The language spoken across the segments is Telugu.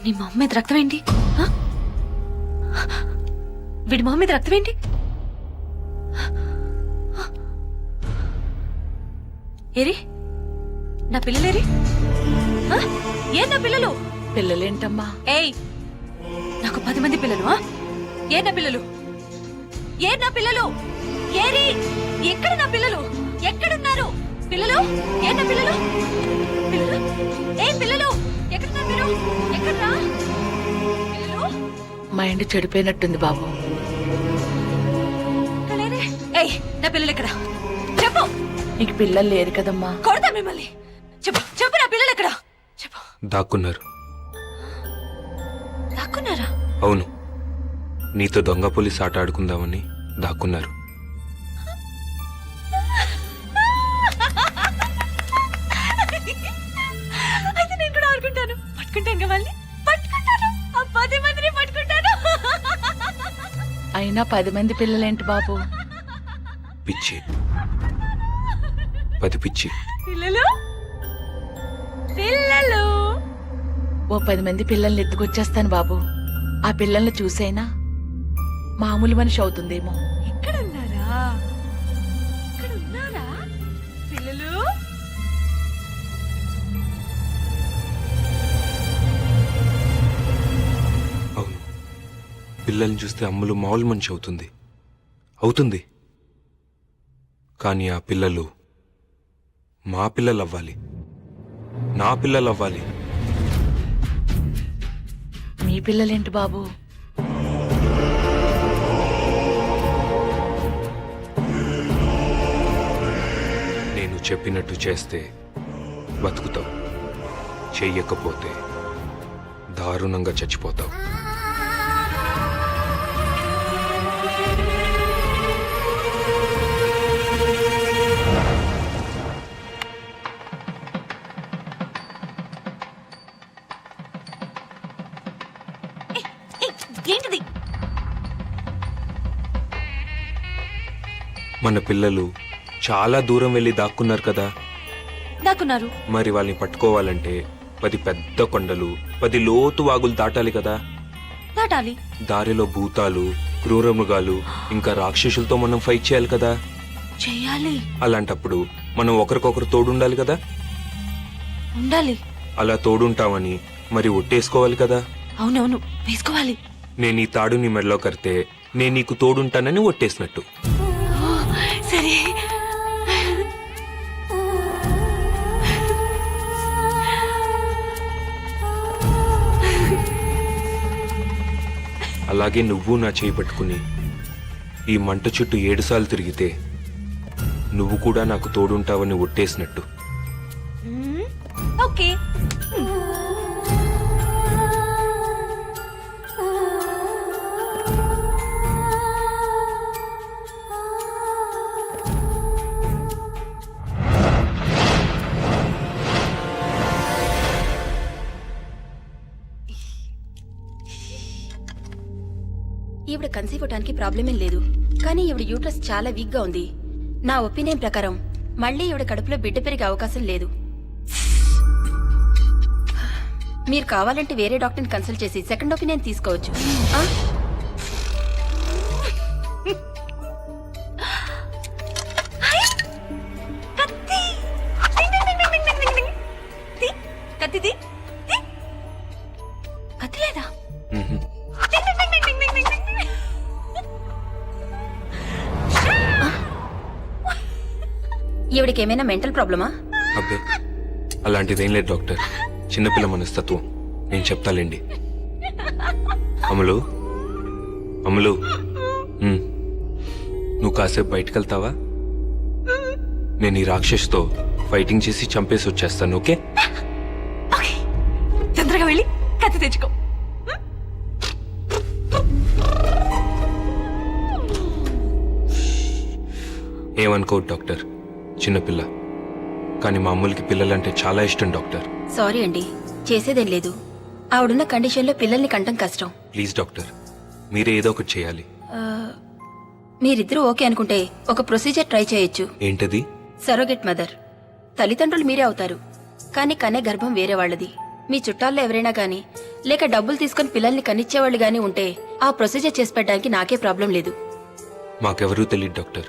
నీ మొహం మీద రక్తం ఏంటి? వీడి మొహం మీద రక్తం ఏంటి? ఏరి నా పిల్లలేరి? ఏ నా పిల్లలు? పిల్లలేంటమ్మా? ఏయ్, నాకు 10 మంది పిల్లలు. ఏ నా పిల్లలు? ఏ నా పిల్లలు? ఏరి, ఎక్కడ నా పిల్లలు? ఎక్కడున్నారు పిల్లలు? ఏ నా పిల్లలు? పిల్లలు? ఏ పిల్లలు? ఎక్కడున్నారు మీరు? ఎక్కడ్రా పిల్లలు? మైండ్ చెడిపోయినట్టుంది బాబు. ఏయ్, నా పిల్లలు ఎక్కడ? చెప్పు. నీకు పిల్లలు లేరు కదమ్మా. కొడతా మిమ్మల్ని. చెప్పు చెప్పు, నా పిల్లలు ఎక్కడ? చెప్పు. దాక్కున్నారు. దాక్కున్నారా? అవును, నీతో దొంగ పోలీస్ ఆట ఆడుకుందామని దాక్కున్నారు. అయితే నేను కూడా ఆడుకుంటాను. పట్టుకుంటాను వాళ్ళని, పట్టుకుంటాను. ఆ 10 మందిని పట్టుకుంటాను. అయినా 10 మంది పిల్లలేంటి బాబు? పిచ్చి, 10 పిచ్చి పిల్లలు పిల్లలు. ఓ 10 మంది పిల్లల్ని ఎత్తుకొచ్చేస్తాను బాబు. ఆ పిల్లల్ని చూసైనా మామూలు మనిషి అవుతుందేమో. ఇక్కడ ఉన్నారా? ఇక్కడ ఉన్నారా పిల్లలు? అవును, పిల్లల్ని చూస్తే అమ్ములు మామూలు మనిషి అవుతుంది. కానీ ఆ పిల్లలు మా పిల్లలు అవ్వాలి, నా పిల్లలు అవ్వాలి. మీ పిల్లలేంటి బాబు? నేను చెప్పినట్టు చేస్తే బతుకుతావు, చెయ్యకపోతే దారుణంగా చచ్చిపోతావు. ఏంటిది? మన పిల్లలు చాలా దూరం వెళ్ళి దాక్కున్నారు కదా. దాక్కున్నారు. మరి వాళ్ళని పట్టుకోవాలంటే 10 పెద్ద కొండలు, 10 లోతు వాగులు దాటాలి కదా. దాటాలి. దారిలో భూతాలు, క్రూర మృగాలు, ఇంకా రాక్షసులతో మనం ఫైట్ చేయాలి కదా. చెయ్యాలి. అలాంటప్పుడు మనం ఒకరికొకరు తోడుండాలి కదా. ఉండాలి. అలా తోడుంటామని మరి ఒట్టేసుకోవాలి కదా. అవునవును, వేసుకోవాలి. నేను ఈ తాడు నీ మెడలో కడితే నేను నీకు తోడుంటానని ఒట్టేసినట్టు. సరే. అలాగే నువ్వు నా చేయి పట్టుకుని ఈ మంట చుట్టూ 7 సార్లు తిరిగితే నువ్వు కూడా నాకు తోడుంటావని ఒట్టేసినట్టు. ఓకే. ఈవిడ కన్సీవ్ అవడానికి ప్రాబ్లమేం లేదు, కానీ ఈవిడ యూట్రస్ చాలా వీక్ గా ఉంది. నా ఒపీనియన్ ప్రకారం మళ్ళీ ఈవిడ కడుపులో బిడ్డ పెరిగే అవకాశం లేదు. మీరు కావాలంటే వేరే డాక్టర్ని కన్సల్ట్ చేసి సెకండ్ ఒపీనియన్ తీసుకోవచ్చు. కత్తి లేదా? ఈవిడికి ఏమైనా మెంటల్ ప్రాబ్లమా? అబ్బే, అలాంటిదేం లేదు డాక్టర్. చిన్నపిల్ల మనస్తత్వం. నేను చెప్తాలేండి. అమలు, అమలు, నువ్వు కాసేపు బయటకు వెళ్తావా? నేను ఈ రాక్షసుతో ఫైటింగ్ చేసి చంపేసి వచ్చేస్తాను. ఓకే? తొందరగా వెళ్ళి కత్తి తెచ్చుకో. ఏమనుకోవద్దు డాక్టర్, చిన్నపిల్ల. కానీ మా అమ్ములకి పిల్లలంటే చాలా ఇష్టం డాక్టర్. సారీ అండి, చేసేదేం లేదు. ఆవిడున్న కండిషన్లో పిల్లల్ని కంటం కష్టం. ప్లీజ్ డాక్టర్, మీరే ఏదో ఒకటి చేయాలి. మీరిద్దరూ ఓకే అనుకుంటే ఒక ప్రొసీజర్ ట్రై చేయొచ్చు. ఏంటది? Surrogate mother. తల్లిదండ్రులు మీరే అవుతారు, కానీ కనే గర్భం వేరే వాళ్ళది. మీ చుట్టాల్లో ఎవరైనా గానీ లేక డబ్బులు తీసుకుని పిల్లల్ని కనిచ్చేవాళ్ళు గానీ ఉంటే ఆ ప్రొసీజర్ చేసి పెట్టడానికి నాకే ప్రాబ్లం లేదు. మాకెవరూ తెలియదు డాక్టర్.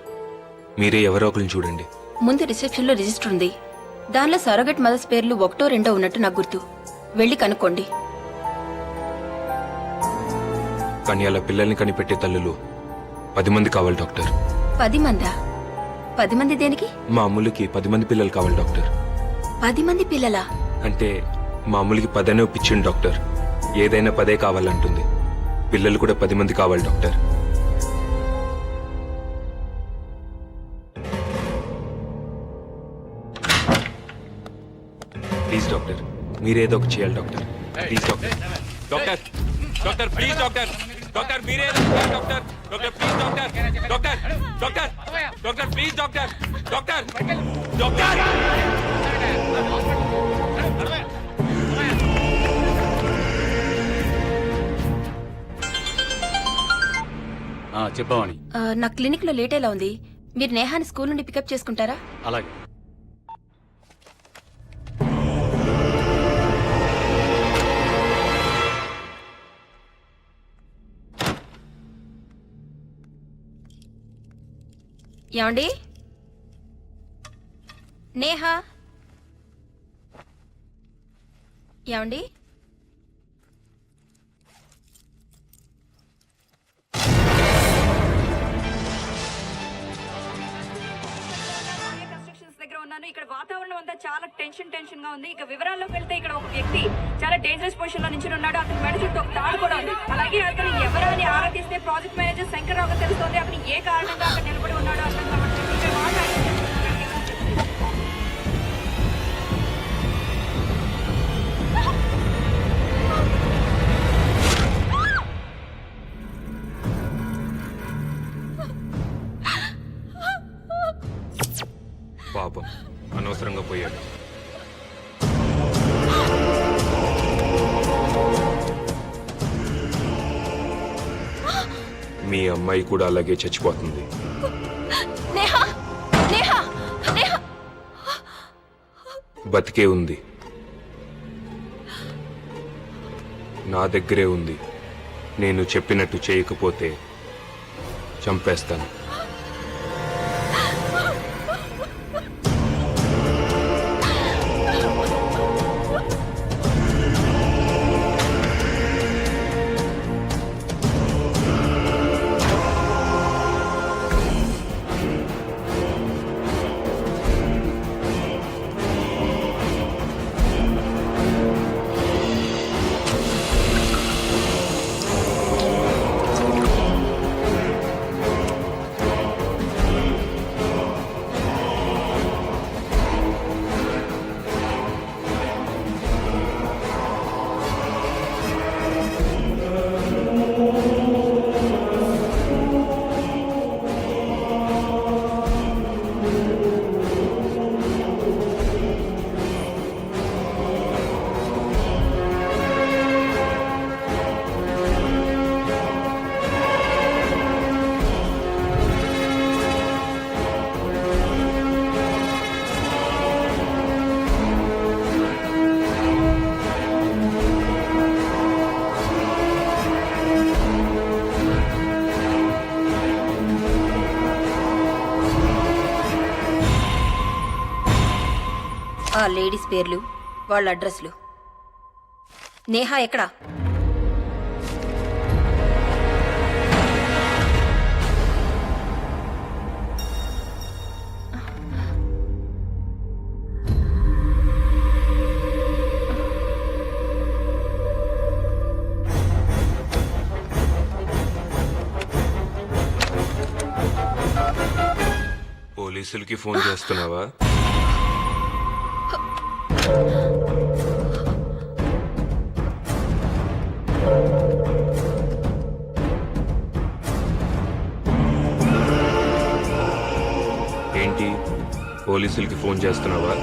మీరే ఎవరో ఒకరిని చూడండి. ముందు రిసెప్షన్లో రిజిస్టర్ ఉంది. దానిలో సరోగట్ మదర్స్ పేర్లు 1, 2 ఉన్నట్టు నాకు గుర్తు. వెళ్ళి కనుక్కోండి. కానీ అలా పిల్లల్ని కనిపెట్టే తల్లులు 10 మంది కావాలి డాక్టర్. 10 మందా? 10 మంది దేనికి? మా అమ్ములకి 10 మంది పిల్లలు కావాలి డాక్టర్. 10 మంది పిల్లలా? అంటే మా అమ్ములకి 10 అనే ఒప్పించండి డాక్టర్. ఏదైనా 10 కావాలంటుంది. పిల్లలు కూడా 10 మంది కావాలి డాక్టర్. ప్లీజ్ డాక్టర్, మీరేదో ఒక చేయాలి doctor. Please doctor. Doctor doctor please doctor. Doctor మీరేదో చేయాలి doctor. Doctor please doctor. Doctor doctor doctor please doctor. Doctor doctor. చెప్పామని. నా క్లినిక్ లో లేట్ ఎలా ఉంది. మీరు నేహాని స్కూల్ నుండి పికప్ చేసుకుంటారా? అలాగే. ఏమండి? నేహా, ఏమండి? దగ్గర ఉన్నాను. ఇక్కడ వాతావరణం అంతా చాలా టెన్షన్ గా ఉంది. ఇక వివరాల్లోకి వెళ్తే ఇక్కడ ఒక వ్యక్తి చాలా డేంజరస్ పొజిషన్ లో నుంచి ఉన్నాడు. అతని మెడ చుట్టూ ఒక తాడు కూడా ఉంది. అలాగే అతను ఎవరని ఆరాధిస్తే ప్రాజెక్ట్ మేనేజర్ శంకర్రావు తెలుస్తోంది. అతను ఏ కారణంగా అక్కడ నిలబడి ఉన్నాడో అర్థం కావట్లేదు. ఇక్కడ మాట్లాడి పాపం అనవసరంగా పోయాడు. మీ అమ్మాయి కూడా అలాగే చచ్చిపోతుంది. నేహా, నేహా, నేహా. బతికే ఉంది. నా దగ్గరే ఉంది. నేను చెప్పినట్టు చేయకపోతే చంపేస్తాను. ఆ లేడీస్ పేర్లు, వాళ్ళ అడ్రస్లు. నేహా ఎక్కడా? పోలీసులకి ఫోన్ చేస్తున్నావా? ఏంటి, పోలీసులకి ఫోన్ చేస్తున్నావా?